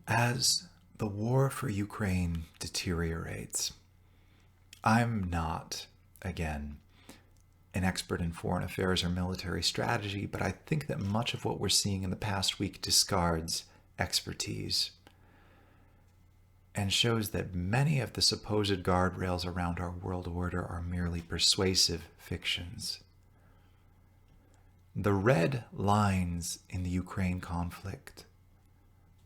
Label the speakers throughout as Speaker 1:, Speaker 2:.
Speaker 1: As the war for Ukraine deteriorates, I'm not, again, an expert in foreign affairs or military strategy, but I think that much of what we're seeing in the past week discards expertise and shows that many of the supposed guardrails around our world order are merely persuasive fictions. The red lines in the Ukraine conflict,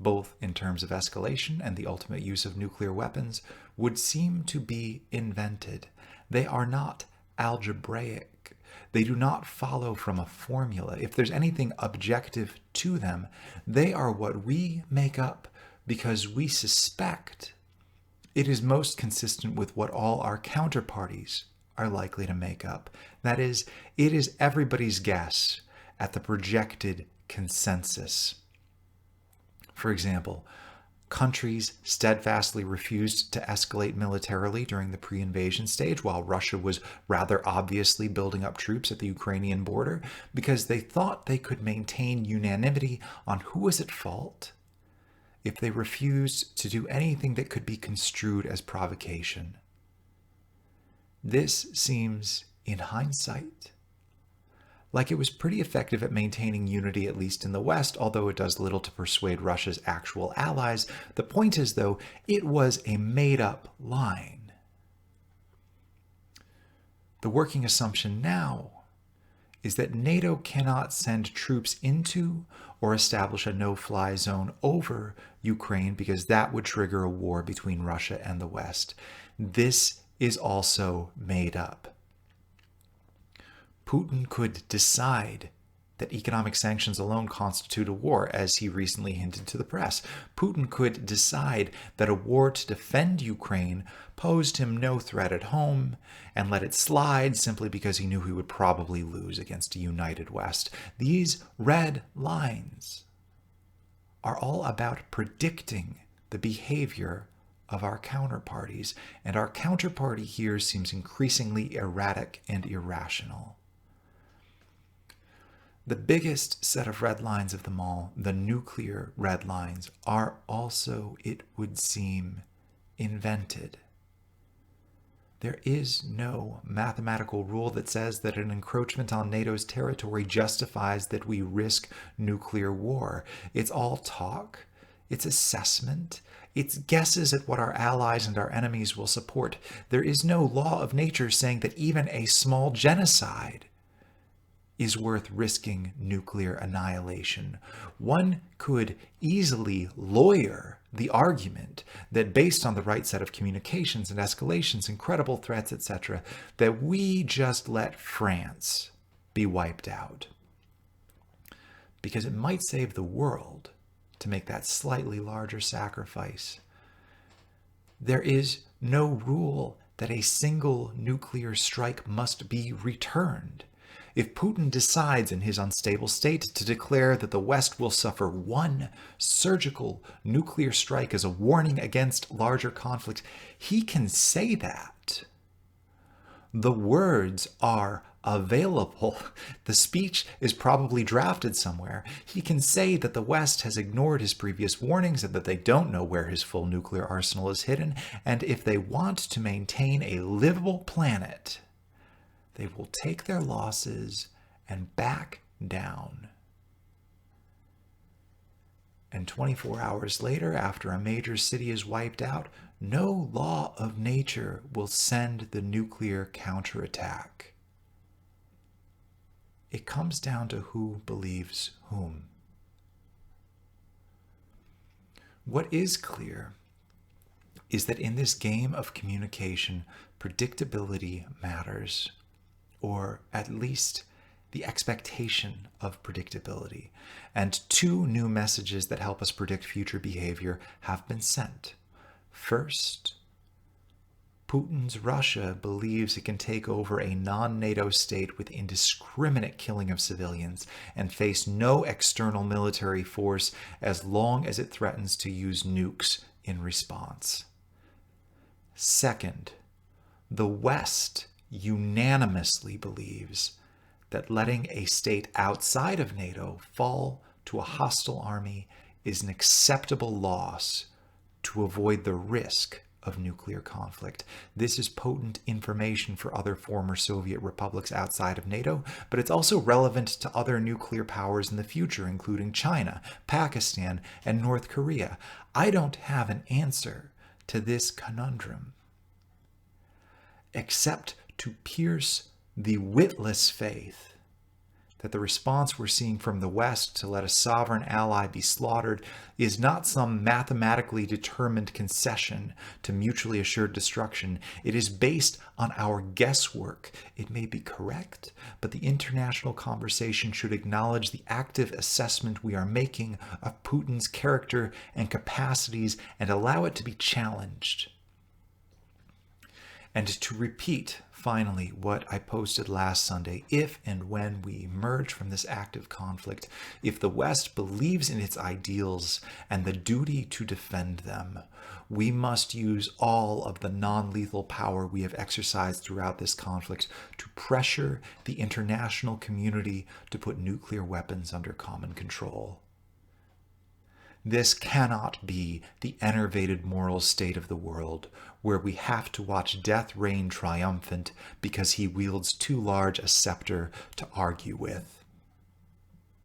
Speaker 1: both in terms of escalation and the ultimate use of nuclear weapons, would seem to be invented. They are not algebraic. They do not follow from a formula. If there's anything objective to them, they are what we make up because we suspect it is most consistent with what all our counterparties are likely to make up. That is, it is everybody's guess at the projected consensus. For example, countries steadfastly refused to escalate militarily during the pre-invasion stage, while Russia was rather obviously building up troops at the Ukrainian border because they thought they could maintain unanimity on who was at fault if they refused to do anything that could be construed as provocation. This seems, in hindsight, like it was pretty effective at maintaining unity, at least in the West, although it does little to persuade Russia's actual allies. The point is, though, it was a made-up line. The working assumption now is that NATO cannot send troops into or establish a no-fly zone over Ukraine because that would trigger a war between Russia and the West. This is also made up. Putin could decide that economic sanctions alone constitute a war, as he recently hinted to the press. Putin could decide that a war to defend Ukraine posed him no threat at home and let it slide simply because he knew he would probably lose against a united West. These red lines are all about predicting the behavior of our counterparties, and our counterparty here seems increasingly erratic and irrational. The biggest set of red lines of them all, the nuclear red lines, are also, it would seem, invented. There is no mathematical rule that says that an encroachment on NATO's territory justifies that we risk nuclear war. It's all talk, it's assessment, it's guesses at what our allies and our enemies will support. There is no law of nature saying that even a small genocide is worth risking nuclear annihilation. One could easily lawyer the argument that based on the right set of communications and escalations and credible threats, etc., that we just let France be wiped out. Because it might save the world to make that slightly larger sacrifice. There is no rule that a single nuclear strike must be returned. If Putin decides in his unstable state to declare that the West will suffer one surgical nuclear strike as a warning against larger conflict, he can say that. The words are available. The speech is probably drafted somewhere. He can say that the West has ignored his previous warnings and that they don't know where his full nuclear arsenal is hidden, and if they want to maintain a livable planet, they will take their losses and back down. And 24 hours later, after a major city is wiped out, no law of nature will send the nuclear counterattack. It comes down to who believes whom. What is clear is that in this game of communication, predictability matters, or at least the expectation of predictability. And two new messages that help us predict future behavior have been sent. First, Putin's Russia believes it can take over a non-NATO state with indiscriminate killing of civilians and face no external military force as long as it threatens to use nukes in response. Second, the West unanimously believes that letting a state outside of NATO fall to a hostile army is an acceptable loss to avoid the risk of nuclear conflict. This is potent information for other former Soviet republics outside of NATO, but it's also relevant to other nuclear powers in the future, including China, Pakistan, and North Korea. I don't have an answer to this conundrum, except to pierce the witless faith that the response we're seeing from the West to let a sovereign ally be slaughtered is not some mathematically determined concession to mutually assured destruction. It is based on our guesswork. It may be correct, but the international conversation should acknowledge the active assessment we are making of Putin's character and capacities and allow it to be challenged. And to repeat, finally, what I posted last Sunday, if and when we emerge from this active conflict, if the West believes in its ideals and the duty to defend them, we must use all of the non-lethal power we have exercised throughout this conflict to pressure the international community to put nuclear weapons under common control. This cannot be the enervated moral state of the world, where we have to watch death reign triumphant because he wields too large a scepter to argue with.